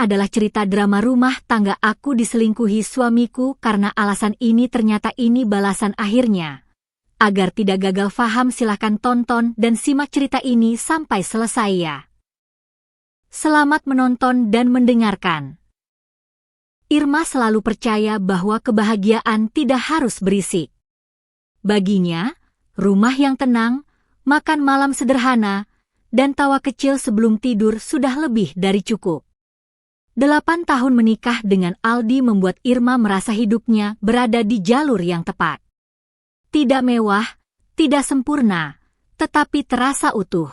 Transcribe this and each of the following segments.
adalah cerita drama rumah tangga aku diselingkuhi suamiku karena alasan ini ternyata ini balasan akhirnya. Agar tidak gagal faham silahkan tonton dan simak cerita ini sampai selesai ya. Selamat menonton dan mendengarkan. Irma selalu percaya bahwa kebahagiaan tidak harus berisik. Baginya, rumah yang tenang, makan malam sederhana, dan tawa kecil sebelum tidur sudah lebih dari cukup. 8 tahun menikah dengan Aldi membuat Irma merasa hidupnya berada di jalur yang tepat. Tidak mewah, tidak sempurna, tetapi terasa utuh.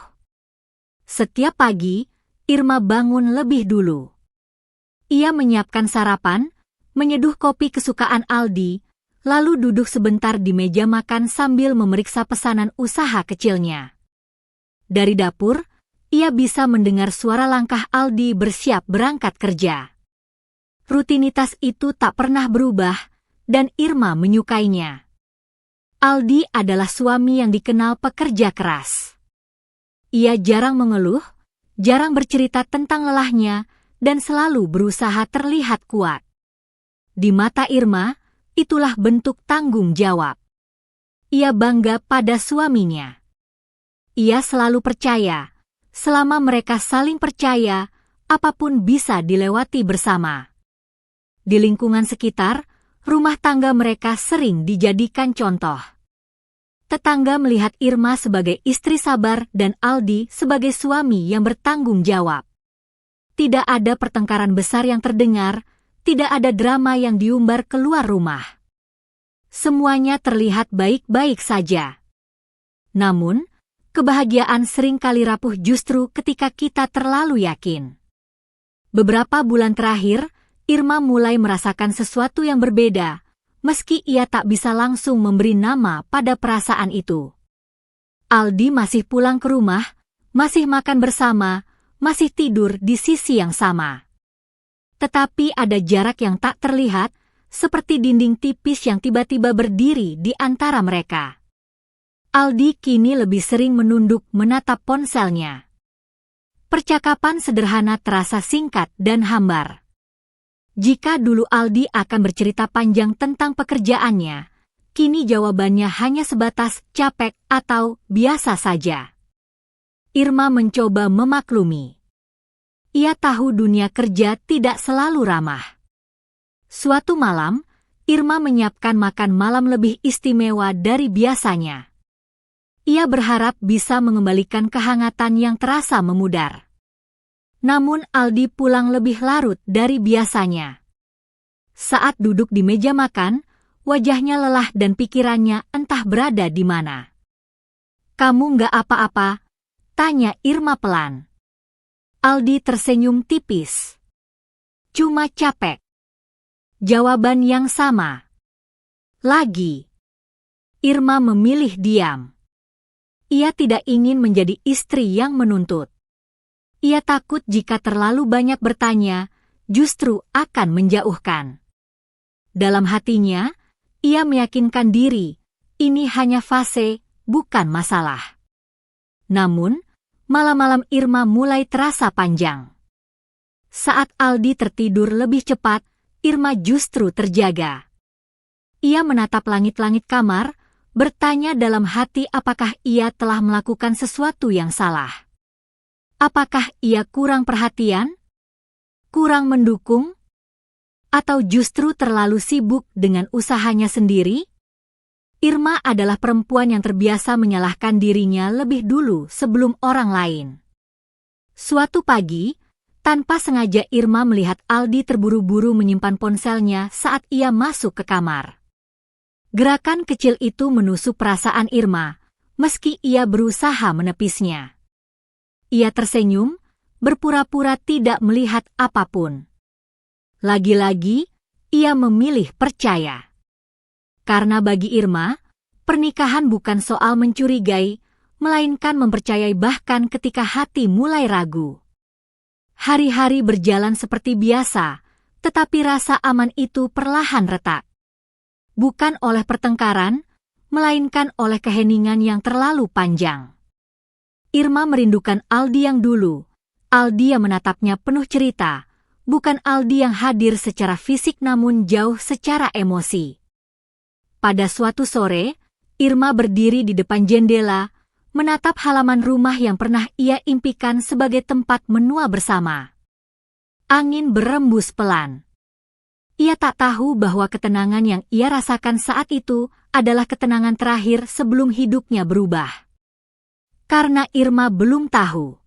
Setiap pagi, Irma bangun lebih dulu. Ia menyiapkan sarapan, menyeduh kopi kesukaan Aldi, lalu duduk sebentar di meja makan sambil memeriksa pesanan usaha kecilnya. Dari dapur, ia bisa mendengar suara langkah Aldi bersiap berangkat kerja. Rutinitas itu tak pernah berubah, dan Irma menyukainya. Aldi adalah suami yang dikenal pekerja keras. Ia jarang mengeluh, jarang bercerita tentang lelahnya, dan selalu berusaha terlihat kuat. Di mata Irma, itulah bentuk tanggung jawab. Ia bangga pada suaminya. Ia selalu percaya, selama mereka saling percaya, apapun bisa dilewati bersama. Di lingkungan sekitar, rumah tangga mereka sering dijadikan contoh. Tetangga melihat Irma sebagai istri sabar dan Aldi sebagai suami yang bertanggung jawab. Tidak ada pertengkaran besar yang terdengar, tidak ada drama yang diumbar keluar rumah. Semuanya terlihat baik-baik saja. Namun, kebahagiaan sering kali rapuh justru ketika kita terlalu yakin. Beberapa bulan terakhir, Irma mulai merasakan sesuatu yang berbeda, meski ia tak bisa langsung memberi nama pada perasaan itu. Aldi masih pulang ke rumah, masih makan bersama, masih tidur di sisi yang sama. Tetapi ada jarak yang tak terlihat, seperti dinding tipis yang tiba-tiba berdiri di antara mereka. Aldi kini lebih sering menunduk menatap ponselnya. Percakapan sederhana terasa singkat dan hambar. Jika dulu Aldi akan bercerita panjang tentang pekerjaannya, kini jawabannya hanya sebatas capek atau biasa saja. Irma mencoba memaklumi. Ia tahu dunia kerja tidak selalu ramah. Suatu malam, Irma menyiapkan makan malam lebih istimewa dari biasanya. Ia berharap bisa mengembalikan kehangatan yang terasa memudar. Namun Aldi pulang lebih larut dari biasanya. Saat duduk di meja makan, wajahnya lelah dan pikirannya entah berada di mana. "Kamu nggak apa-apa?" tanya Irma pelan. Aldi tersenyum tipis. "Cuma capek." Jawaban yang sama. Lagi. Irma memilih diam. Ia tidak ingin menjadi istri yang menuntut. Ia takut jika terlalu banyak bertanya, justru akan menjauhkan. Dalam hatinya, ia meyakinkan diri, ini hanya fase, bukan masalah. Namun, malam-malam Irma mulai terasa panjang. Saat Aldi tertidur lebih cepat, Irma justru terjaga. Ia menatap langit-langit kamar, bertanya dalam hati apakah ia telah melakukan sesuatu yang salah. Apakah ia kurang perhatian? Kurang mendukung? Atau justru terlalu sibuk dengan usahanya sendiri? Irma adalah perempuan yang terbiasa menyalahkan dirinya lebih dulu sebelum orang lain. Suatu pagi, tanpa sengaja Irma melihat Aldi terburu-buru menyimpan ponselnya saat ia masuk ke kamar. Gerakan kecil itu menusuk perasaan Irma, meski ia berusaha menepisnya. Ia tersenyum, berpura-pura tidak melihat apapun. Lagi-lagi, ia memilih percaya. Karena bagi Irma, pernikahan bukan soal mencurigai, melainkan mempercayai bahkan ketika hati mulai ragu. Hari-hari berjalan seperti biasa, tetapi rasa aman itu perlahan retak. Bukan oleh pertengkaran, melainkan oleh keheningan yang terlalu panjang. Irma merindukan Aldi yang dulu, Aldi yang menatapnya penuh cerita, bukan Aldi yang hadir secara fisik namun jauh secara emosi. Pada suatu sore, Irma berdiri di depan jendela, menatap halaman rumah yang pernah ia impikan sebagai tempat menua bersama. Angin berembus pelan. Ia tak tahu bahwa ketenangan yang ia rasakan saat itu adalah ketenangan terakhir sebelum hidupnya berubah. Karena Irma belum tahu.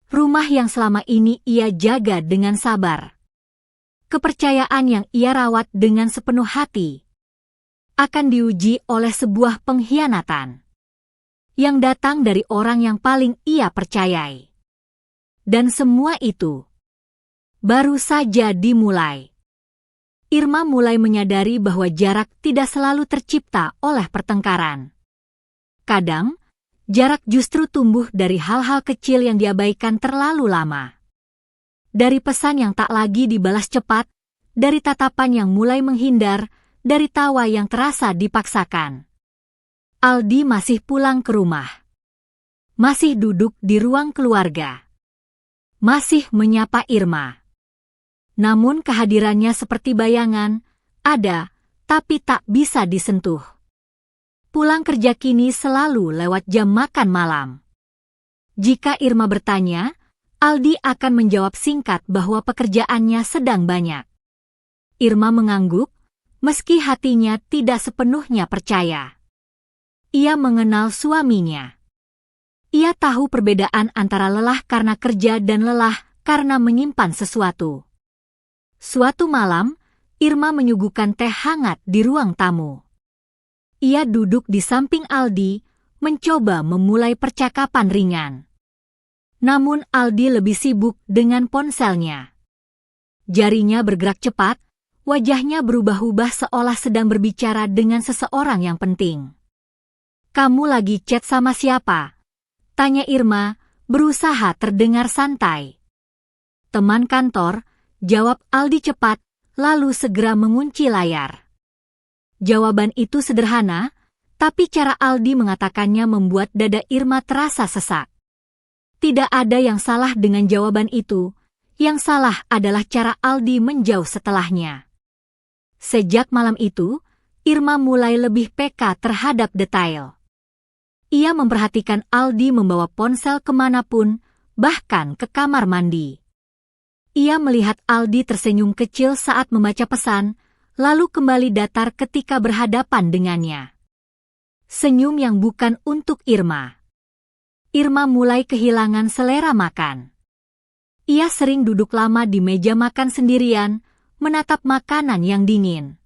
Rumah yang selama ini ia jaga dengan sabar. Kepercayaan yang ia rawat dengan sepenuh hati akan diuji oleh sebuah pengkhianatan yang datang dari orang yang paling ia percayai. Dan semua itu baru saja dimulai. Irma mulai menyadari bahwa jarak tidak selalu tercipta oleh pertengkaran. Kadang, jarak justru tumbuh dari hal-hal kecil yang diabaikan terlalu lama. Dari pesan yang tak lagi dibalas cepat, dari tatapan yang mulai menghindar, dari tawa yang terasa dipaksakan. Aldi masih pulang ke rumah. Masih duduk di ruang keluarga. Masih menyapa Irma. Namun kehadirannya seperti bayangan, ada, tapi tak bisa disentuh. Pulang kerja kini selalu lewat jam makan malam. Jika Irma bertanya, Aldi akan menjawab singkat bahwa pekerjaannya sedang banyak. Irma mengangguk, meski hatinya tidak sepenuhnya percaya. Ia mengenal suaminya. Ia tahu perbedaan antara lelah karena kerja dan lelah karena menyimpan sesuatu. Suatu malam, Irma menyuguhkan teh hangat di ruang tamu. Ia duduk di samping Aldi, mencoba memulai percakapan ringan. Namun Aldi lebih sibuk dengan ponselnya. Jarinya bergerak cepat, wajahnya berubah-ubah seolah sedang berbicara dengan seseorang yang penting. "Kamu lagi chat sama siapa?" tanya Irma, berusaha terdengar santai. "Teman kantor," jawab Aldi cepat, lalu segera mengunci layar. Jawaban itu sederhana, tapi cara Aldi mengatakannya membuat dada Irma terasa sesak. Tidak ada yang salah dengan jawaban itu, yang salah adalah cara Aldi menjauh setelahnya. Sejak malam itu, Irma mulai lebih peka terhadap detail. Ia memperhatikan Aldi membawa ponsel kemanapun, bahkan ke kamar mandi. Ia melihat Aldi tersenyum kecil saat membaca pesan, lalu kembali datar ketika berhadapan dengannya. Senyum yang bukan untuk Irma. Irma mulai kehilangan selera makan. Ia sering duduk lama di meja makan sendirian, menatap makanan yang dingin.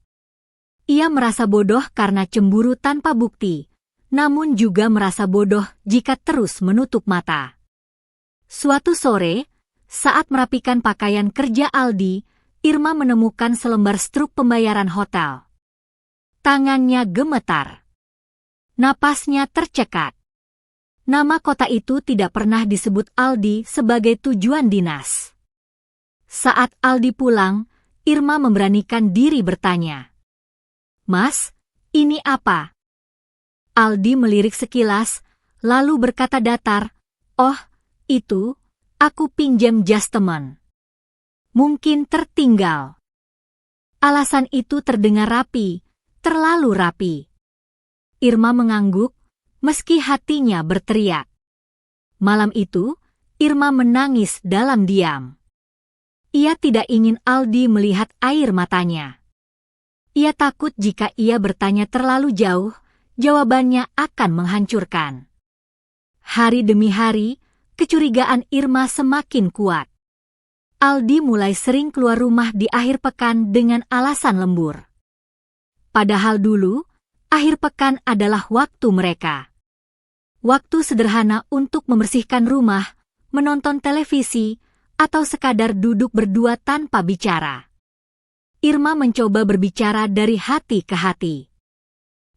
Ia merasa bodoh karena cemburu tanpa bukti, namun juga merasa bodoh jika terus menutup mata. Suatu sore, saat merapikan pakaian kerja Aldi, Irma menemukan selembar struk pembayaran hotel. Tangannya gemetar. Napasnya tercekat. Nama kota itu tidak pernah disebut Aldi sebagai tujuan dinas. Saat Aldi pulang, Irma memberanikan diri bertanya, "Mas, ini apa?" Aldi melirik sekilas, lalu berkata datar, "Oh, itu, aku pinjam jas teman. Mungkin tertinggal." Alasan itu terdengar rapi, terlalu rapi. Irma mengangguk, meski hatinya berteriak. Malam itu, Irma menangis dalam diam. Ia tidak ingin Aldi melihat air matanya. Ia takut jika ia bertanya terlalu jauh, jawabannya akan menghancurkan. Hari demi hari, kecurigaan Irma semakin kuat. Aldi mulai sering keluar rumah di akhir pekan dengan alasan lembur. Padahal dulu, akhir pekan adalah waktu mereka. Waktu sederhana untuk membersihkan rumah, menonton televisi, atau sekadar duduk berdua tanpa bicara. Irma mencoba berbicara dari hati ke hati.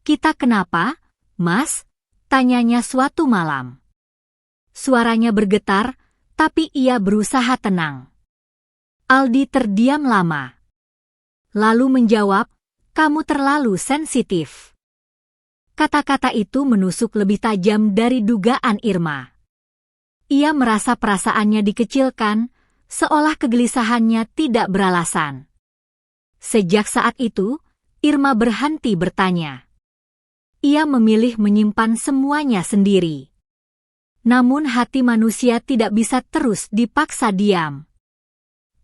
"Kita kenapa, Mas?" tanyanya suatu malam. Suaranya bergetar, tapi ia berusaha tenang. Aldi terdiam lama. Lalu menjawab, "Kamu terlalu sensitif." Kata-kata itu menusuk lebih tajam dari dugaan Irma. Ia merasa perasaannya dikecilkan, seolah kegelisahannya tidak beralasan. Sejak saat itu, Irma berhenti bertanya. Ia memilih menyimpan semuanya sendiri. Namun hati manusia tidak bisa terus dipaksa diam.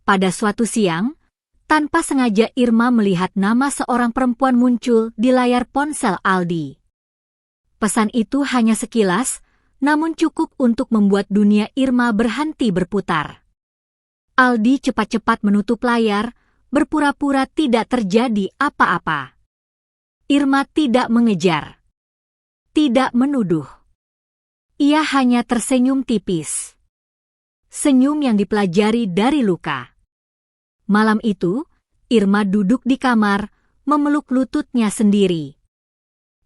Pada suatu siang, tanpa sengaja Irma melihat nama seorang perempuan muncul di layar ponsel Aldi. Pesan itu hanya sekilas, namun cukup untuk membuat dunia Irma berhenti berputar. Aldi cepat-cepat menutup layar, berpura-pura tidak terjadi apa-apa. Irma tidak mengejar, tidak menuduh. Ia hanya tersenyum tipis. Senyum yang dipelajari dari luka. Malam itu, Irma duduk di kamar, memeluk lututnya sendiri.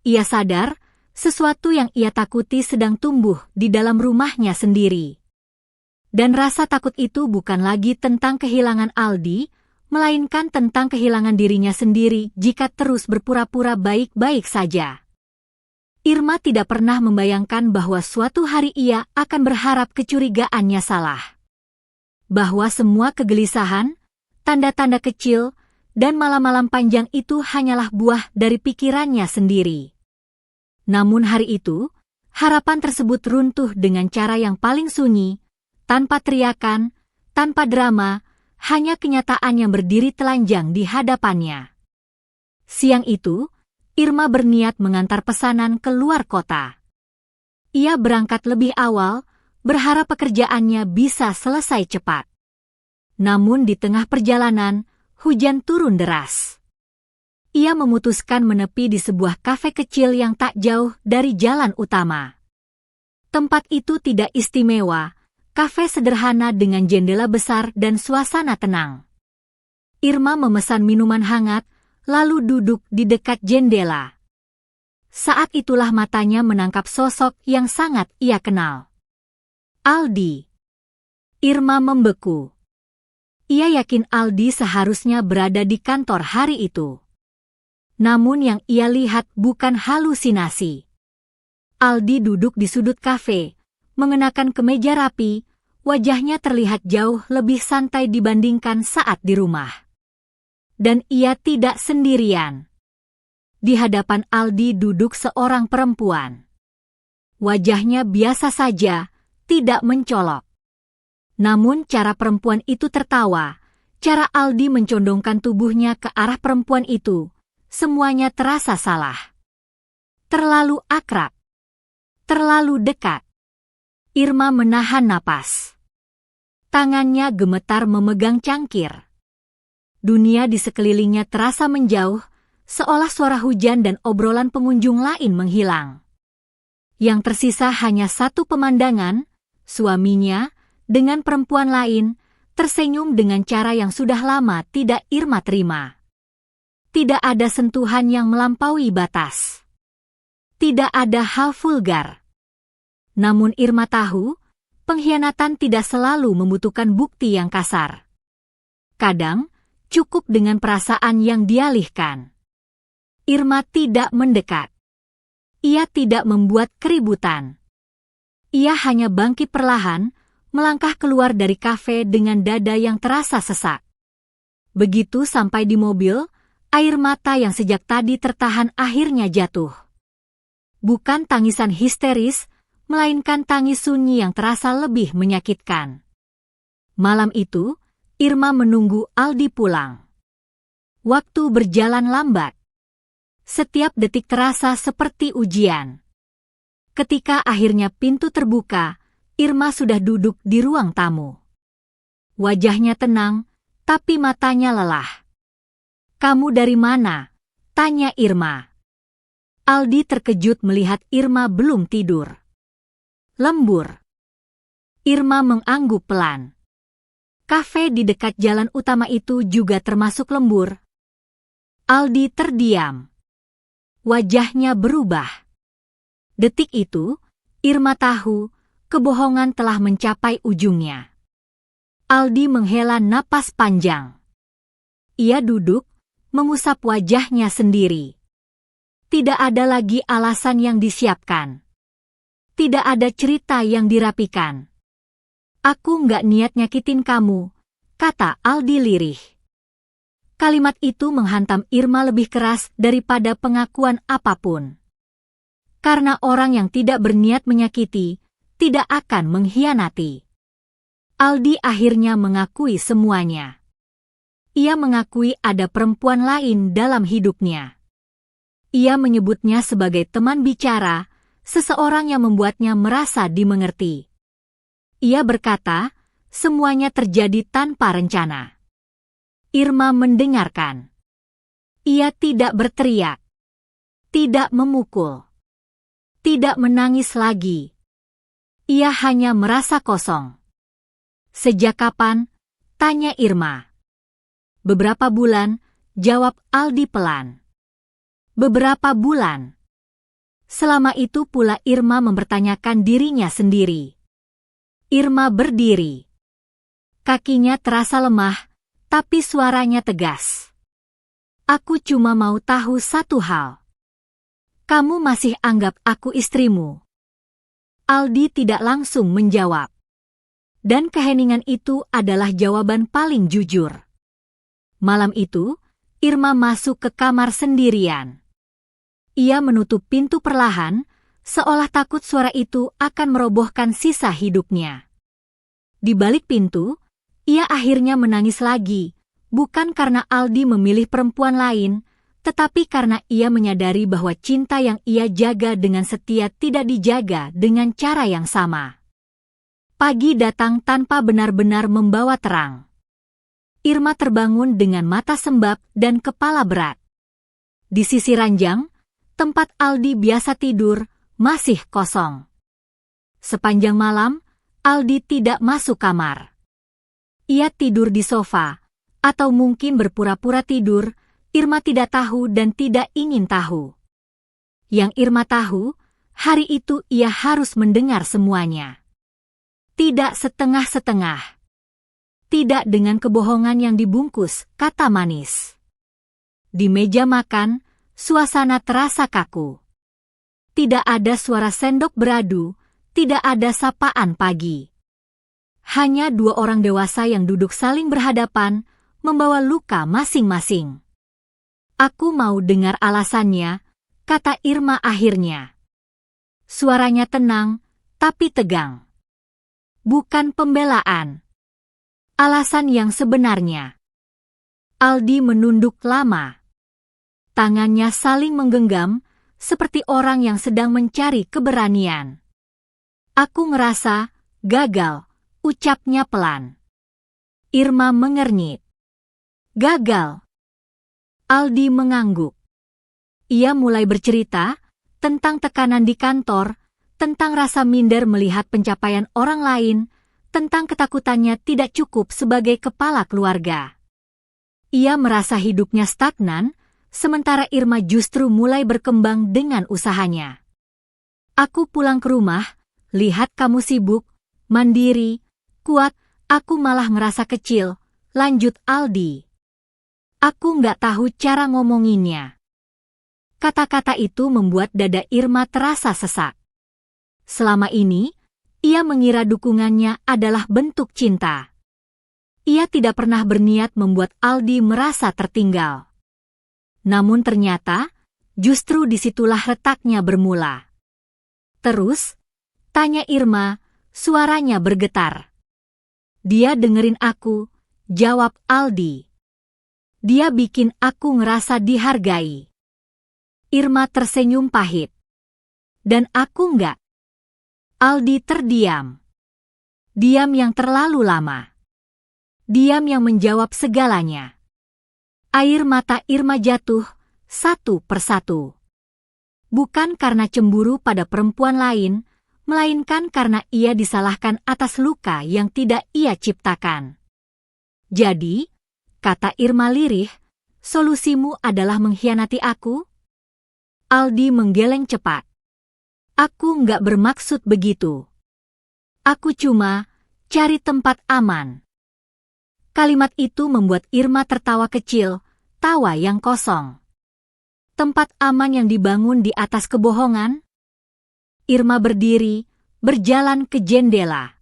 Ia sadar, sesuatu yang ia takuti sedang tumbuh di dalam rumahnya sendiri. Dan rasa takut itu bukan lagi tentang kehilangan Aldi, melainkan tentang kehilangan dirinya sendiri jika terus berpura-pura baik-baik saja. Irma tidak pernah membayangkan bahwa suatu hari ia akan berharap kecurigaannya salah. Bahwa semua kegelisahan, tanda-tanda kecil, dan malam-malam panjang itu hanyalah buah dari pikirannya sendiri. Namun hari itu, harapan tersebut runtuh dengan cara yang paling sunyi, tanpa teriakan, tanpa drama, hanya kenyataan yang berdiri telanjang di hadapannya. Siang itu, Irma berniat mengantar pesanan ke luar kota. Ia berangkat lebih awal, berharap pekerjaannya bisa selesai cepat. Namun di tengah perjalanan, hujan turun deras. Ia memutuskan menepi di sebuah kafe kecil yang tak jauh dari jalan utama. Tempat itu tidak istimewa, kafe sederhana dengan jendela besar dan suasana tenang. Irma memesan minuman hangat, lalu duduk di dekat jendela. Saat itulah matanya menangkap sosok yang sangat ia kenal. Aldi. Irma membeku. Ia yakin Aldi seharusnya berada di kantor hari itu. Namun yang ia lihat bukan halusinasi. Aldi duduk di sudut kafe, mengenakan kemeja rapi, wajahnya terlihat jauh lebih santai dibandingkan saat di rumah. Dan ia tidak sendirian. Di hadapan Aldi duduk seorang perempuan. Wajahnya biasa saja, tidak mencolok. Namun cara perempuan itu tertawa, cara Aldi mencondongkan tubuhnya ke arah perempuan itu, semuanya terasa salah. Terlalu akrab. Terlalu dekat. Irma menahan napas. Tangannya gemetar memegang cangkir. Dunia di sekelilingnya terasa menjauh, seolah suara hujan dan obrolan pengunjung lain menghilang. Yang tersisa hanya satu pemandangan, suaminya, dengan perempuan lain, tersenyum dengan cara yang sudah lama tidak Irma terima. Tidak ada sentuhan yang melampaui batas. Tidak ada hal vulgar. Namun Irma tahu, pengkhianatan tidak selalu membutuhkan bukti yang kasar. Kadang, cukup dengan perasaan yang dialihkan. Irma tidak mendekat. Ia tidak membuat keributan. Ia hanya bangkit perlahan, melangkah keluar dari kafe dengan dada yang terasa sesak. Begitu sampai di mobil, air mata yang sejak tadi tertahan akhirnya jatuh. Bukan tangisan histeris, melainkan tangis sunyi yang terasa lebih menyakitkan. Malam itu, Irma menunggu Aldi pulang. Waktu berjalan lambat. Setiap detik terasa seperti ujian. Ketika akhirnya pintu terbuka, Irma sudah duduk di ruang tamu. Wajahnya tenang, tapi matanya lelah. "Kamu dari mana?" tanya Irma. Aldi terkejut melihat Irma belum tidur. "Lembur." Irma mengangguk pelan. Kafe di dekat jalan utama itu juga termasuk lembur. Aldi terdiam. Wajahnya berubah. Detik itu, Irma tahu, kebohongan telah mencapai ujungnya. Aldi menghela napas panjang. Ia duduk, mengusap wajahnya sendiri. Tidak ada lagi alasan yang disiapkan. Tidak ada cerita yang dirapikan. Aku nggak niat nyakitin kamu, kata Aldi lirih. Kalimat itu menghantam Irma lebih keras daripada pengakuan apapun. Karena orang yang tidak berniat menyakiti, tidak akan mengkhianati. Aldi akhirnya mengakui semuanya. Ia mengakui ada perempuan lain dalam hidupnya. Ia menyebutnya sebagai teman bicara, seseorang yang membuatnya merasa dimengerti. Ia berkata, semuanya terjadi tanpa rencana. Irma mendengarkan. Ia tidak berteriak, tidak memukul, tidak menangis lagi. Ia hanya merasa kosong. Sejak kapan? Tanya Irma. Beberapa bulan, jawab Aldi pelan. Beberapa bulan. Selama itu pula Irma mempertanyakan dirinya sendiri. Irma berdiri. Kakinya terasa lemah, tapi suaranya tegas. Aku cuma mau tahu satu hal. Kamu masih anggap aku istrimu? Aldi tidak langsung menjawab. Dan keheningan itu adalah jawaban paling jujur. Malam itu, Irma masuk ke kamar sendirian. Ia menutup pintu perlahan, seolah takut suara itu akan merobohkan sisa hidupnya. Di balik pintu, ia akhirnya menangis lagi, bukan karena Aldi memilih perempuan lain, tetapi karena ia menyadari bahwa cinta yang ia jaga dengan setia tidak dijaga dengan cara yang sama. Pagi datang tanpa benar-benar membawa terang. Irma terbangun dengan mata sembab dan kepala berat. Di sisi ranjang, tempat Aldi biasa tidur, masih kosong. Sepanjang malam, Aldi tidak masuk kamar. Ia tidur di sofa, atau mungkin berpura-pura tidur. Irma tidak tahu dan tidak ingin tahu. Yang Irma tahu, hari itu ia harus mendengar semuanya. Tidak setengah-setengah. Tidak dengan kebohongan yang dibungkus, kata manis. Di meja makan, suasana terasa kaku. Tidak ada suara sendok beradu, tidak ada sapaan pagi. Hanya dua orang dewasa yang duduk saling berhadapan, membawa luka masing-masing. Aku mau dengar alasannya, kata Irma akhirnya. Suaranya tenang, tapi tegang. Bukan pembelaan. Alasan yang sebenarnya. Aldi menunduk lama. Tangannya saling menggenggam, seperti orang yang sedang mencari keberanian. Aku ngerasa gagal, ucapnya pelan. Irma mengernyit. Gagal. Aldi mengangguk. Ia mulai bercerita tentang tekanan di kantor, tentang rasa minder melihat pencapaian orang lain, tentang ketakutannya tidak cukup sebagai kepala keluarga. Ia merasa hidupnya stagnan, sementara Irma justru mulai berkembang dengan usahanya. Aku pulang ke rumah, lihat kamu sibuk, mandiri, kuat, aku malah ngerasa kecil, lanjut Aldi. Aku nggak tahu cara ngomonginnya. Kata-kata itu membuat dada Irma terasa sesak. Selama ini, ia mengira dukungannya adalah bentuk cinta. Ia tidak pernah berniat membuat Aldi merasa tertinggal. Namun ternyata, justru disitulah retaknya bermula. Terus, tanya Irma, suaranya bergetar. Dia dengerin aku, jawab Aldi. Dia bikin aku ngerasa dihargai. Irma tersenyum pahit. Dan aku enggak. Aldi terdiam. Diam yang terlalu lama. Diam yang menjawab segalanya. Air mata Irma jatuh, satu persatu. Bukan karena cemburu pada perempuan lain, melainkan karena ia disalahkan atas luka yang tidak ia ciptakan. Jadi, kata Irma lirih, solusimu adalah mengkhianati aku? Aldi menggeleng cepat. Aku nggak bermaksud begitu. Aku cuma cari tempat aman. Kalimat itu membuat Irma tertawa kecil, tawa yang kosong. Tempat aman yang dibangun di atas kebohongan? Irma berdiri, berjalan ke jendela.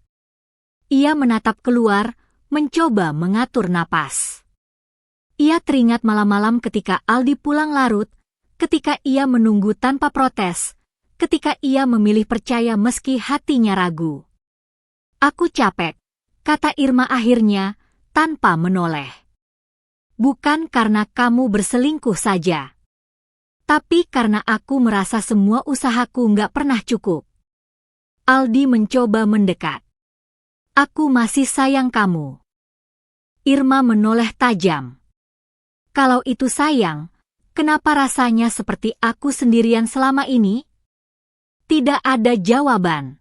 Ia menatap keluar, mencoba mengatur napas. Ia teringat malam-malam ketika Aldi pulang larut, ketika ia menunggu tanpa protes, ketika ia memilih percaya meski hatinya ragu. "Aku capek," kata Irma akhirnya, tanpa menoleh. "Bukan karena kamu berselingkuh saja. Tapi karena aku merasa semua usahaku nggak pernah cukup." Aldi mencoba mendekat. "Aku masih sayang kamu." Irma menoleh tajam. "Kalau itu sayang, kenapa rasanya seperti aku sendirian selama ini?" Tidak ada jawaban.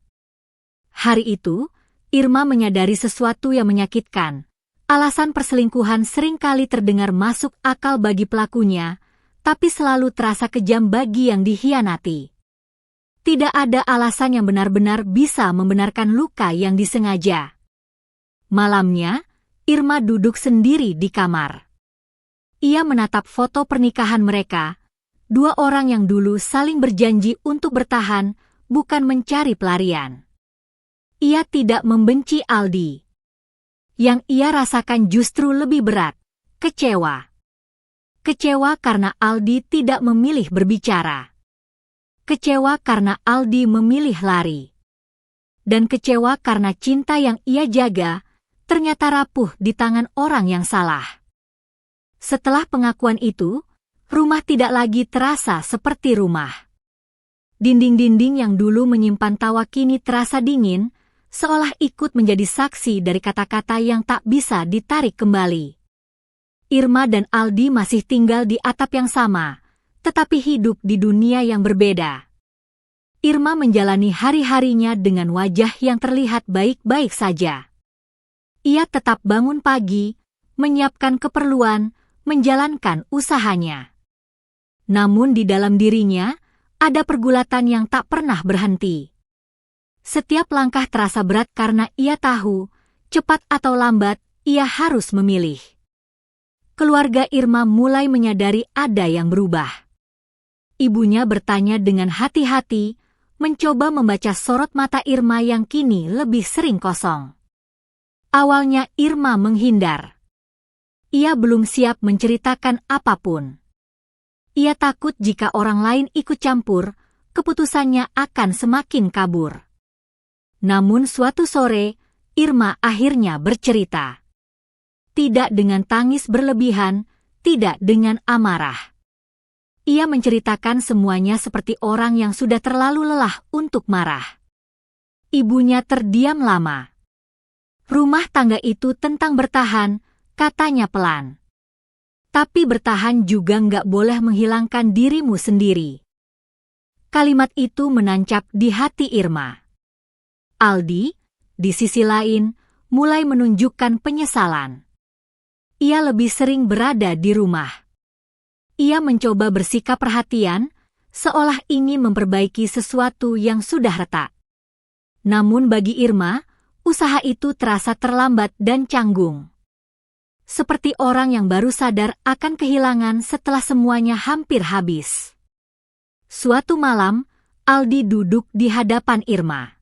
Hari itu, Irma menyadari sesuatu yang menyakitkan. Alasan perselingkuhan seringkali terdengar masuk akal bagi pelakunya, tapi selalu terasa kejam bagi yang dikhianati. Tidak ada alasan yang benar-benar bisa membenarkan luka yang disengaja. Malamnya, Irma duduk sendiri di kamar. Ia menatap foto pernikahan mereka, dua orang yang dulu saling berjanji untuk bertahan, bukan mencari pelarian. Ia tidak membenci Aldi. Yang ia rasakan justru lebih berat, kecewa. Kecewa karena Aldi tidak memilih berbicara. Kecewa karena Aldi memilih lari. Dan kecewa karena cinta yang ia jaga ternyata rapuh di tangan orang yang salah. Setelah pengakuan itu, rumah tidak lagi terasa seperti rumah. Dinding-dinding yang dulu menyimpan tawa kini terasa dingin, seolah ikut menjadi saksi dari kata-kata yang tak bisa ditarik kembali. Irma dan Aldi masih tinggal di atap yang sama, tetapi hidup di dunia yang berbeda. Irma menjalani hari-harinya dengan wajah yang terlihat baik-baik saja. Ia tetap bangun pagi, menyiapkan keperluan, menjalankan usahanya. Namun di dalam dirinya, ada pergulatan yang tak pernah berhenti. Setiap langkah terasa berat karena ia tahu, cepat atau lambat, ia harus memilih. Keluarga Irma mulai menyadari ada yang berubah. Ibunya bertanya dengan hati-hati, mencoba membaca sorot mata Irma yang kini lebih sering kosong. Awalnya Irma menghindar. Ia belum siap menceritakan apapun. Ia takut jika orang lain ikut campur, keputusannya akan semakin kabur. Namun suatu sore, Irma akhirnya bercerita. Tidak dengan tangis berlebihan, tidak dengan amarah. Ia menceritakan semuanya seperti orang yang sudah terlalu lelah untuk marah. Ibunya terdiam lama. Rumah tangga itu tentang bertahan, katanya pelan. Tapi bertahan juga nggak boleh menghilangkan dirimu sendiri. Kalimat itu menancap di hati Irma. Aldi, di sisi lain, mulai menunjukkan penyesalan. Ia lebih sering berada di rumah. Ia mencoba bersikap perhatian, seolah ingin memperbaiki sesuatu yang sudah retak. Namun bagi Irma, usaha itu terasa terlambat dan canggung. Seperti orang yang baru sadar akan kehilangan setelah semuanya hampir habis. Suatu malam, Aldi duduk di hadapan Irma.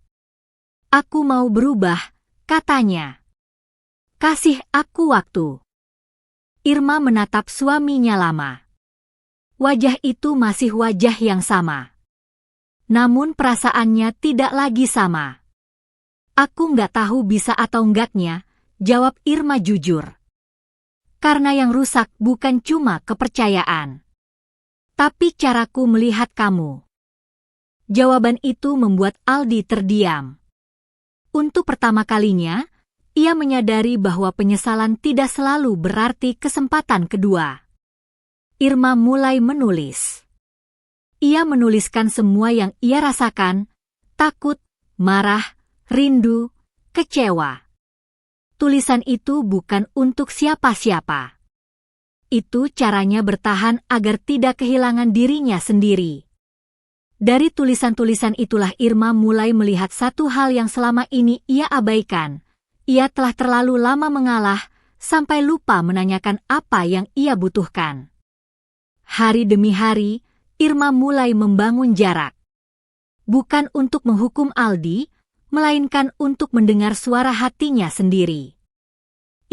"Aku mau berubah," katanya. "Kasih aku waktu." Irma menatap suaminya lama. Wajah itu masih wajah yang sama. Namun perasaannya tidak lagi sama. "Aku nggak tahu bisa atau enggaknya," jawab Irma jujur. "Karena yang rusak bukan cuma kepercayaan, tapi caraku melihat kamu." Jawaban itu membuat Aldi terdiam. Untuk pertama kalinya, ia menyadari bahwa penyesalan tidak selalu berarti kesempatan kedua. Irma mulai menulis. Ia menuliskan semua yang ia rasakan, takut, marah, rindu, kecewa. Tulisan itu bukan untuk siapa-siapa. Itu caranya bertahan agar tidak kehilangan dirinya sendiri. Dari tulisan-tulisan itulah Irma mulai melihat satu hal yang selama ini ia abaikan. Ia telah terlalu lama mengalah, sampai lupa menanyakan apa yang ia butuhkan. Hari demi hari, Irma mulai membangun jarak. Bukan untuk menghukum Aldi, melainkan untuk mendengar suara hatinya sendiri.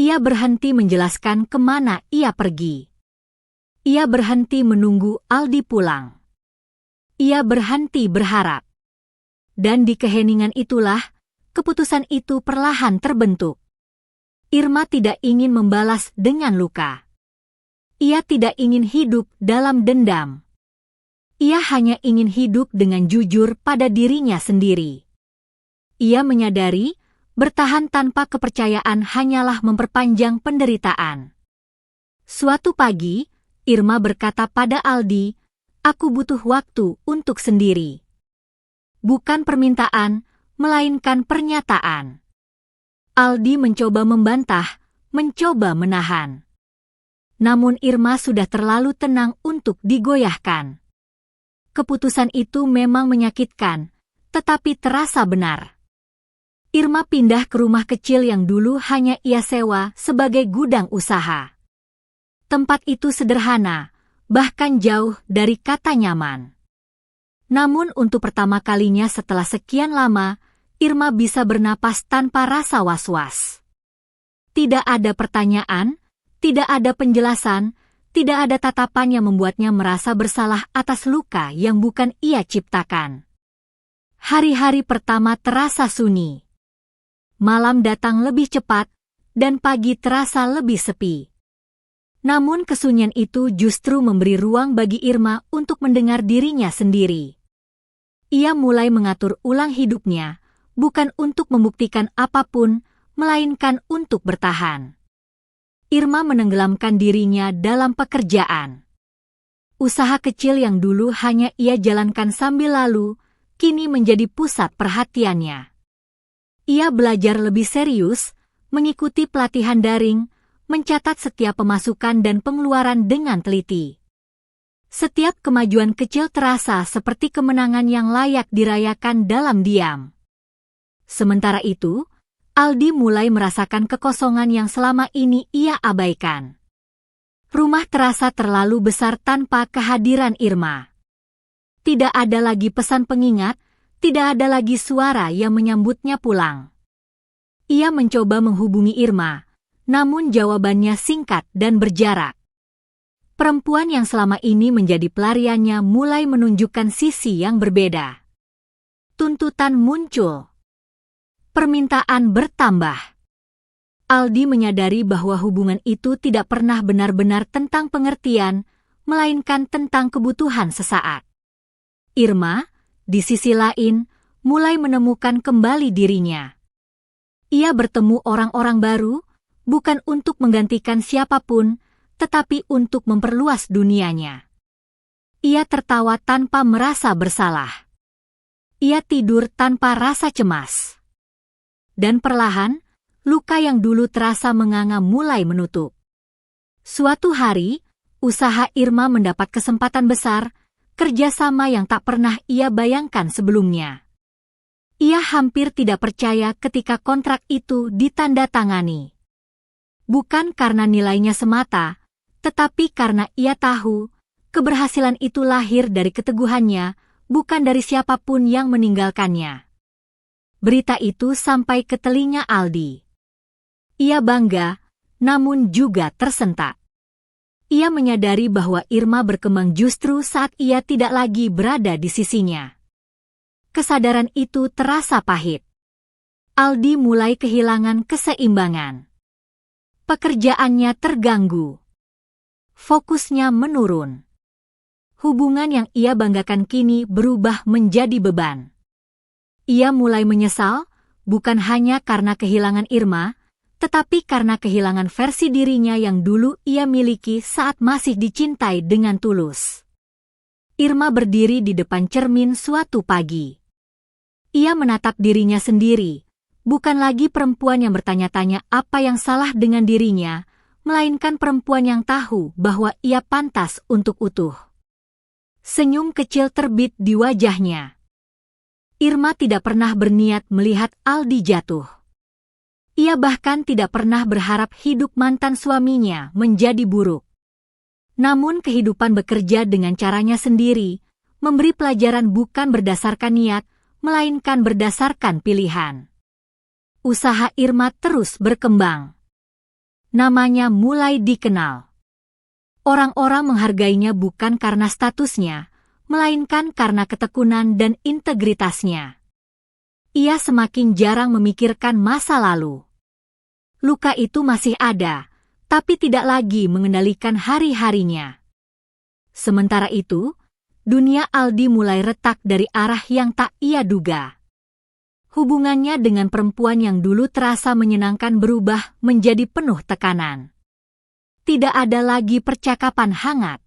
Ia berhenti menjelaskan kemana ia pergi. Ia berhenti menunggu Aldi pulang. Ia berhenti berharap. Dan di keheningan itulah, keputusan itu perlahan terbentuk. Irma tidak ingin membalas dengan luka. Ia tidak ingin hidup dalam dendam. Ia hanya ingin hidup dengan jujur pada dirinya sendiri. Ia menyadari, bertahan tanpa kepercayaan hanyalah memperpanjang penderitaan. Suatu pagi, Irma berkata pada Aldi, "Aku butuh waktu untuk sendiri." Bukan permintaan, melainkan pernyataan. Aldi mencoba membantah, mencoba menahan. Namun Irma sudah terlalu tenang untuk digoyahkan. Keputusan itu memang menyakitkan, tetapi terasa benar. Irma pindah ke rumah kecil yang dulu hanya ia sewa sebagai gudang usaha. Tempat itu sederhana, bahkan jauh dari kata nyaman. Namun untuk pertama kalinya setelah sekian lama, Irma bisa bernapas tanpa rasa was-was. Tidak ada pertanyaan, tidak ada penjelasan, tidak ada tatapan yang membuatnya merasa bersalah atas luka yang bukan ia ciptakan. Hari-hari pertama terasa sunyi. Malam datang lebih cepat, dan pagi terasa lebih sepi. Namun kesunyian itu justru memberi ruang bagi Irma untuk mendengar dirinya sendiri. Ia mulai mengatur ulang hidupnya, bukan untuk membuktikan apapun, melainkan untuk bertahan. Irma menenggelamkan dirinya dalam pekerjaan. Usaha kecil yang dulu hanya ia jalankan sambil lalu, kini menjadi pusat perhatiannya. Ia belajar lebih serius, mengikuti pelatihan daring, mencatat setiap pemasukan dan pengeluaran dengan teliti. Setiap kemajuan kecil terasa seperti kemenangan yang layak dirayakan dalam diam. Sementara itu, Aldi mulai merasakan kekosongan yang selama ini ia abaikan. Rumah terasa terlalu besar tanpa kehadiran Irma. Tidak ada lagi pesan pengingat, tidak ada lagi suara yang menyambutnya pulang. Ia mencoba menghubungi Irma, namun jawabannya singkat dan berjarak. Perempuan yang selama ini menjadi pelariannya mulai menunjukkan sisi yang berbeda. Tuntutan muncul. Permintaan bertambah. Aldi menyadari bahwa hubungan itu tidak pernah benar-benar tentang pengertian, melainkan tentang kebutuhan sesaat. Irma, di sisi lain, mulai menemukan kembali dirinya. Ia bertemu orang-orang baru, bukan untuk menggantikan siapapun, tetapi untuk memperluas dunianya. Ia tertawa tanpa merasa bersalah. Ia tidur tanpa rasa cemas. Dan perlahan, luka yang dulu terasa menganga mulai menutup. Suatu hari, usaha Irma mendapat kesempatan besar, kerjasama yang tak pernah ia bayangkan sebelumnya. Ia hampir tidak percaya ketika kontrak itu ditandatangani. Bukan karena nilainya semata, tetapi karena ia tahu, keberhasilan itu lahir dari keteguhannya, bukan dari siapapun yang meninggalkannya. Berita itu sampai ke telinga Aldi. Ia bangga, namun juga tersentak. Ia menyadari bahwa Irma berkembang justru saat ia tidak lagi berada di sisinya. Kesadaran itu terasa pahit. Aldi mulai kehilangan keseimbangan. Pekerjaannya terganggu. Fokusnya menurun. Hubungan yang ia banggakan kini berubah menjadi beban. Ia mulai menyesal, bukan hanya karena kehilangan Irma, tetapi karena kehilangan versi dirinya yang dulu ia miliki saat masih dicintai dengan tulus. Irma berdiri di depan cermin suatu pagi. Ia menatap dirinya sendiri, bukan lagi perempuan yang bertanya-tanya apa yang salah dengan dirinya, melainkan perempuan yang tahu bahwa ia pantas untuk utuh. Senyum kecil terbit di wajahnya. Irma tidak pernah berniat melihat Aldi jatuh. Ia bahkan tidak pernah berharap hidup mantan suaminya menjadi buruk. Namun kehidupan bekerja dengan caranya sendiri, memberi pelajaran bukan berdasarkan niat, melainkan berdasarkan pilihan. Usaha Irma terus berkembang. Namanya mulai dikenal. Orang-orang menghargainya bukan karena statusnya, melainkan karena ketekunan dan integritasnya. Ia semakin jarang memikirkan masa lalu. Luka itu masih ada, tapi tidak lagi mengendalikan hari-harinya. Sementara itu, dunia Aldi mulai retak dari arah yang tak ia duga. Hubungannya dengan perempuan yang dulu terasa menyenangkan berubah menjadi penuh tekanan. Tidak ada lagi percakapan hangat.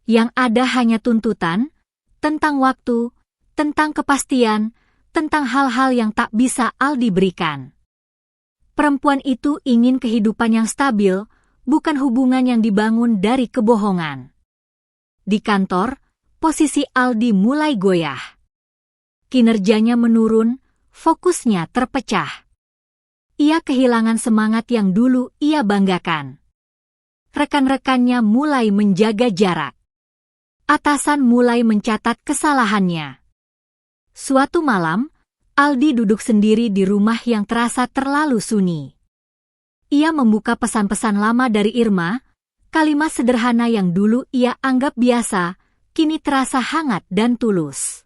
Yang ada hanya tuntutan, tentang waktu, tentang kepastian, tentang hal-hal yang tak bisa Aldi berikan. Perempuan itu ingin kehidupan yang stabil, bukan hubungan yang dibangun dari kebohongan. Di kantor, posisi Aldi mulai goyah. Kinerjanya menurun, fokusnya terpecah. Ia kehilangan semangat yang dulu ia banggakan. Rekan-rekannya mulai menjaga jarak. Atasan mulai mencatat kesalahannya. Suatu malam, Aldi duduk sendiri di rumah yang terasa terlalu sunyi. Ia membuka pesan-pesan lama dari Irma, kalimat sederhana yang dulu ia anggap biasa, kini terasa hangat dan tulus.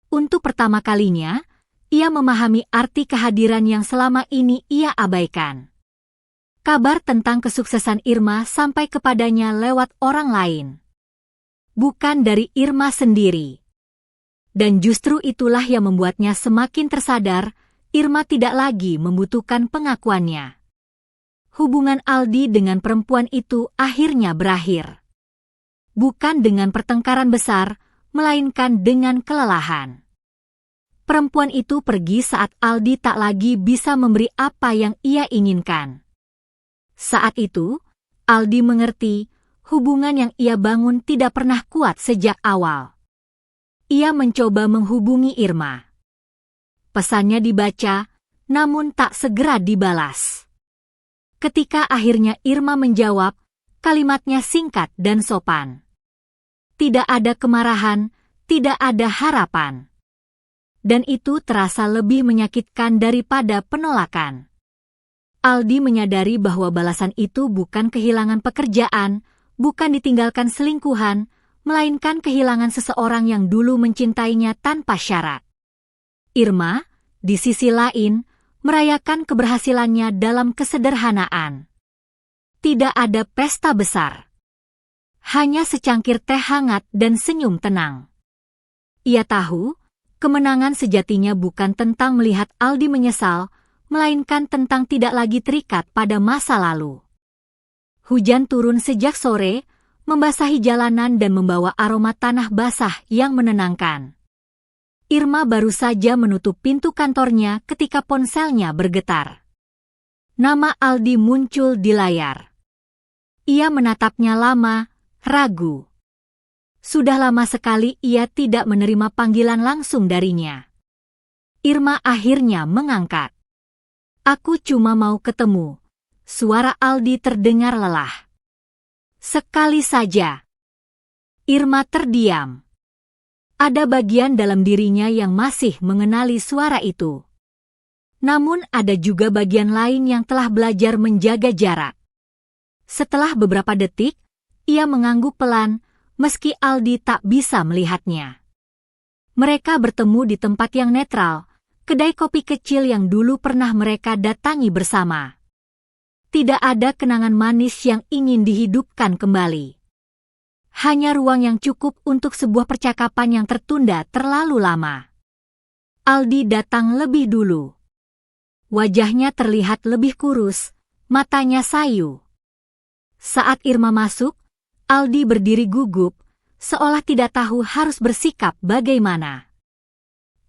Untuk pertama kalinya, ia memahami arti kehadiran yang selama ini ia abaikan. Kabar tentang kesuksesan Irma sampai kepadanya lewat orang lain. Bukan dari Irma sendiri. Dan justru itulah yang membuatnya semakin tersadar, Irma tidak lagi membutuhkan pengakuannya. Hubungan Aldi dengan perempuan itu akhirnya berakhir. Bukan dengan pertengkaran besar, melainkan dengan kelelahan. Perempuan itu pergi saat Aldi tak lagi bisa memberi apa yang ia inginkan. Saat itu, Aldi mengerti, hubungan yang ia bangun tidak pernah kuat sejak awal. Ia mencoba menghubungi Irma. Pesannya dibaca, namun tak segera dibalas. Ketika akhirnya Irma menjawab, kalimatnya singkat dan sopan. Tidak ada kemarahan, tidak ada harapan. Dan itu terasa lebih menyakitkan daripada penolakan. Aldi menyadari bahwa balasan itu bukan kehilangan pekerjaan, bukan ditinggalkan selingkuhan, melainkan kehilangan seseorang yang dulu mencintainya tanpa syarat. Irma, di sisi lain, merayakan keberhasilannya dalam kesederhanaan. Tidak ada pesta besar. Hanya secangkir teh hangat dan senyum tenang. Ia tahu, kemenangan sejatinya bukan tentang melihat Aldi menyesal, melainkan tentang tidak lagi terikat pada masa lalu. Hujan turun sejak sore, membasahi jalanan dan membawa aroma tanah basah yang menenangkan. Irma baru saja menutup pintu kantornya ketika ponselnya bergetar. Nama Aldi muncul di layar. Ia menatapnya lama, ragu. Sudah lama sekali ia tidak menerima panggilan langsung darinya. Irma akhirnya mengangkat. Aku cuma mau ketemu. Suara Aldi terdengar lelah. Sekali saja. Irma terdiam. Ada bagian dalam dirinya yang masih mengenali suara itu. Namun ada juga bagian lain yang telah belajar menjaga jarak. Setelah beberapa detik, ia mengangguk pelan, meski Aldi tak bisa melihatnya. Mereka bertemu di tempat yang netral, kedai kopi kecil yang dulu pernah mereka datangi bersama. Tidak ada kenangan manis yang ingin dihidupkan kembali. Hanya ruang yang cukup untuk sebuah percakapan yang tertunda terlalu lama. Aldi datang lebih dulu. Wajahnya terlihat lebih kurus, matanya sayu. Saat Irma masuk, Aldi berdiri gugup, seolah tidak tahu harus bersikap bagaimana.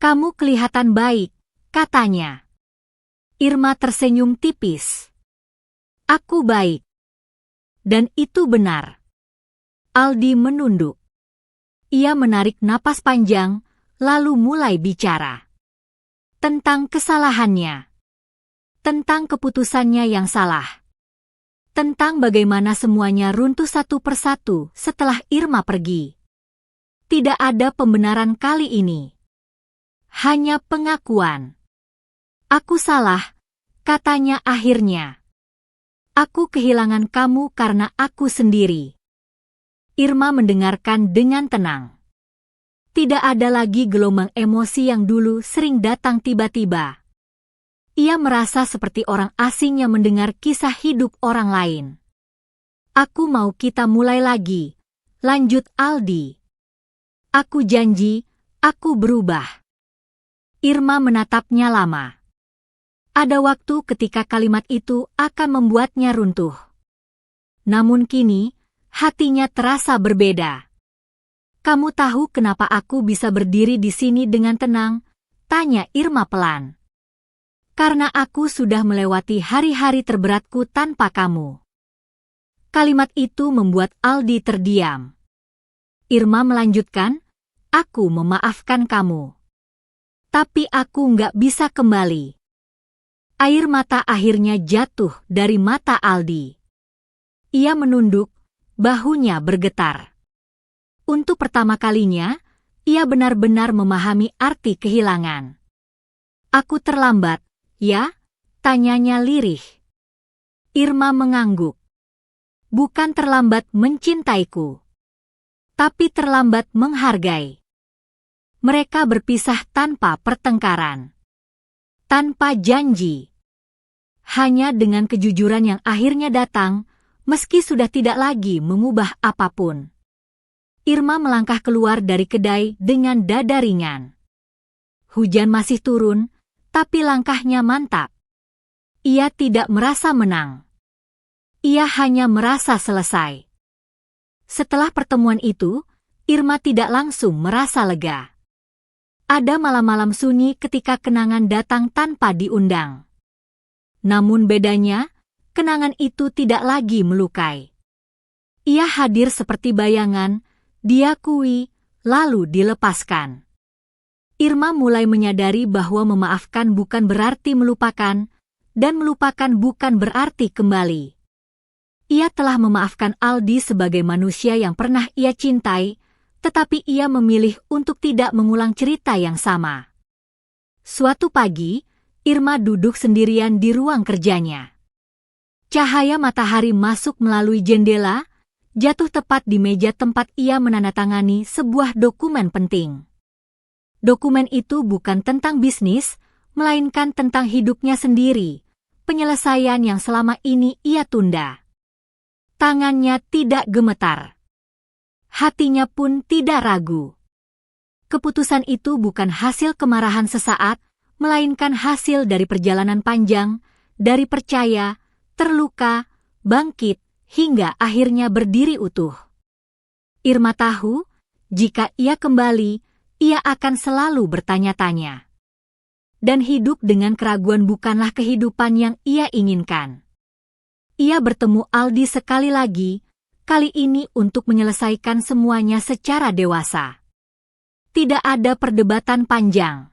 Kamu kelihatan baik, katanya. Irma tersenyum tipis. Aku baik. Dan itu benar. Aldi menunduk. Ia menarik napas panjang, lalu mulai bicara. Tentang kesalahannya. Tentang keputusannya yang salah. Tentang bagaimana semuanya runtuh satu persatu setelah Irma pergi. Tidak ada pembenaran kali ini. Hanya pengakuan. Aku salah, katanya akhirnya. Aku kehilangan kamu karena aku sendiri. Irma mendengarkan dengan tenang. Tidak ada lagi gelombang emosi yang dulu sering datang tiba-tiba. Ia merasa seperti orang asing yang mendengar kisah hidup orang lain. Aku mau kita mulai lagi, lanjut Aldi. Aku janji, aku berubah. Irma menatapnya lama. Ada waktu ketika kalimat itu akan membuatnya runtuh. Namun kini, hatinya terasa berbeda. Kamu tahu kenapa aku bisa berdiri di sini dengan tenang? Tanya Irma pelan. Karena aku sudah melewati hari-hari terberatku tanpa kamu. Kalimat itu membuat Aldi terdiam. Irma melanjutkan, aku memaafkan kamu. Tapi aku nggak bisa kembali. Air mata akhirnya jatuh dari mata Aldi. Ia menunduk, bahunya bergetar. Untuk pertama kalinya, ia benar-benar memahami arti kehilangan. Aku terlambat, ya? Tanyanya lirih. Irma mengangguk. Bukan terlambat mencintaiku, tapi terlambat menghargai. Mereka berpisah tanpa pertengkaran, tanpa janji. Hanya dengan kejujuran yang akhirnya datang, meski sudah tidak lagi mengubah apapun. Irma melangkah keluar dari kedai dengan dada ringan. Hujan masih turun, tapi langkahnya mantap. Ia tidak merasa menang. Ia hanya merasa selesai. Setelah pertemuan itu, Irma tidak langsung merasa lega. Ada malam-malam sunyi ketika kenangan datang tanpa diundang. Namun bedanya, kenangan itu tidak lagi melukai. Ia hadir seperti bayangan, diakui, lalu dilepaskan. Irma mulai menyadari bahwa memaafkan bukan berarti melupakan, dan melupakan bukan berarti kembali. Ia telah memaafkan Aldi sebagai manusia yang pernah ia cintai, tetapi ia memilih untuk tidak mengulang cerita yang sama. Suatu pagi, Irma duduk sendirian di ruang kerjanya. Cahaya matahari masuk melalui jendela, jatuh tepat di meja tempat ia menandatangani sebuah dokumen penting. Dokumen itu bukan tentang bisnis, melainkan tentang hidupnya sendiri, penyelesaian yang selama ini ia tunda. Tangannya tidak gemetar. Hatinya pun tidak ragu. Keputusan itu bukan hasil kemarahan sesaat, melainkan hasil dari perjalanan panjang, dari percaya, terluka, bangkit, hingga akhirnya berdiri utuh. Irma tahu, jika ia kembali, ia akan selalu bertanya-tanya. Dan hidup dengan keraguan bukanlah kehidupan yang ia inginkan. Ia bertemu Aldi sekali lagi, kali ini untuk menyelesaikan semuanya secara dewasa. Tidak ada perdebatan panjang.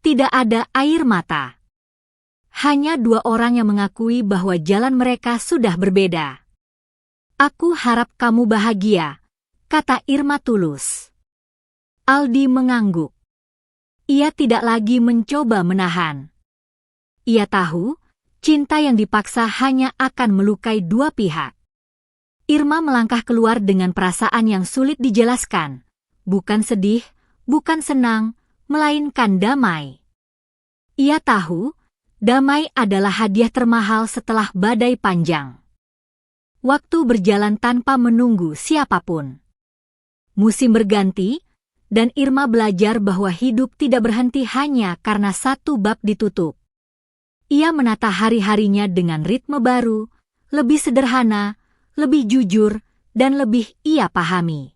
Tidak ada air mata. Hanya dua orang yang mengakui bahwa jalan mereka sudah berbeda. Aku harap kamu bahagia, kata Irma tulus. Aldi mengangguk. Ia tidak lagi mencoba menahan. Ia tahu, cinta yang dipaksa hanya akan melukai dua pihak. Irma melangkah keluar dengan perasaan yang sulit dijelaskan. Bukan sedih, bukan senang, melainkan damai. Ia tahu, damai adalah hadiah termahal setelah badai panjang. Waktu berjalan tanpa menunggu siapapun. Musim berganti, dan Irma belajar bahwa hidup tidak berhenti hanya karena satu bab ditutup. Ia menata hari-harinya dengan ritme baru, lebih sederhana, lebih jujur, dan lebih ia pahami.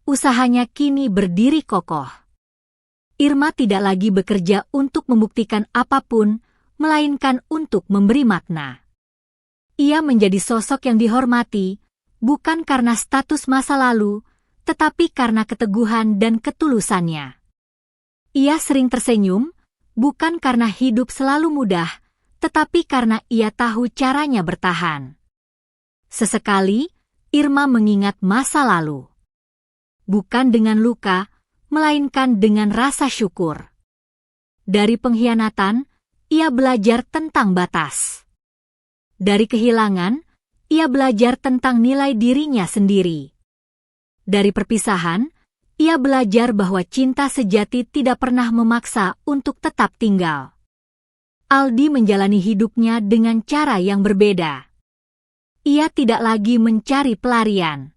Usahanya kini berdiri kokoh. Irma tidak lagi bekerja untuk membuktikan apapun, melainkan untuk memberi makna. Ia menjadi sosok yang dihormati, bukan karena status masa lalu, tetapi karena keteguhan dan ketulusannya. Ia sering tersenyum, bukan karena hidup selalu mudah, tetapi karena ia tahu caranya bertahan. Sesekali, Irma mengingat masa lalu. Bukan dengan luka, melainkan dengan rasa syukur. Dari pengkhianatan, ia belajar tentang batas. Dari kehilangan, ia belajar tentang nilai dirinya sendiri. Dari perpisahan, ia belajar bahwa cinta sejati tidak pernah memaksa untuk tetap tinggal. Aldi menjalani hidupnya dengan cara yang berbeda. Ia tidak lagi mencari pelarian.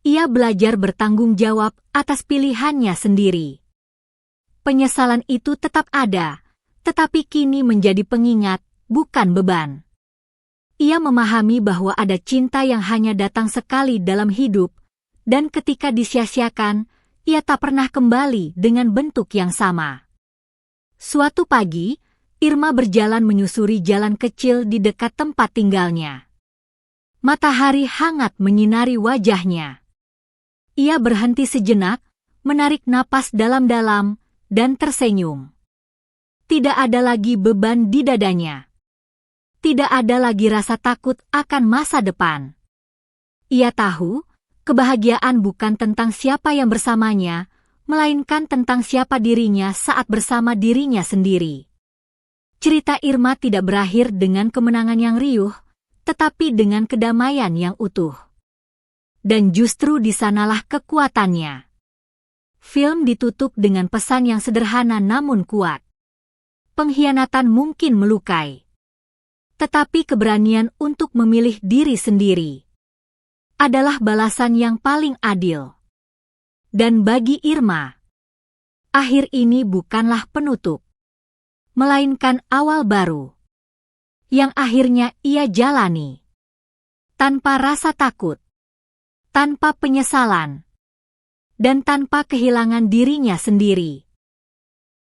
Ia belajar bertanggung jawab atas pilihannya sendiri. Penyesalan itu tetap ada, tetapi kini menjadi pengingat, bukan beban. Ia memahami bahwa ada cinta yang hanya datang sekali dalam hidup, dan ketika disia-siakan, ia tak pernah kembali dengan bentuk yang sama. Suatu pagi, Irma berjalan menyusuri jalan kecil di dekat tempat tinggalnya. Matahari hangat menyinari wajahnya. Ia berhenti sejenak, menarik napas dalam-dalam, dan tersenyum. Tidak ada lagi beban di dadanya. Tidak ada lagi rasa takut akan masa depan. Ia tahu, kebahagiaan bukan tentang siapa yang bersamanya, melainkan tentang siapa dirinya saat bersama dirinya sendiri. Cerita Irma tidak berakhir dengan kemenangan yang riuh, tetapi dengan kedamaian yang utuh. Dan justru di sanalah kekuatannya. Film ditutup dengan pesan yang sederhana namun kuat. Pengkhianatan mungkin melukai, tetapi keberanian untuk memilih diri sendiri adalah balasan yang paling adil. Dan bagi Irma, akhir ini bukanlah penutup, melainkan awal baru, yang akhirnya ia jalani tanpa rasa takut, tanpa penyesalan, dan tanpa kehilangan dirinya sendiri.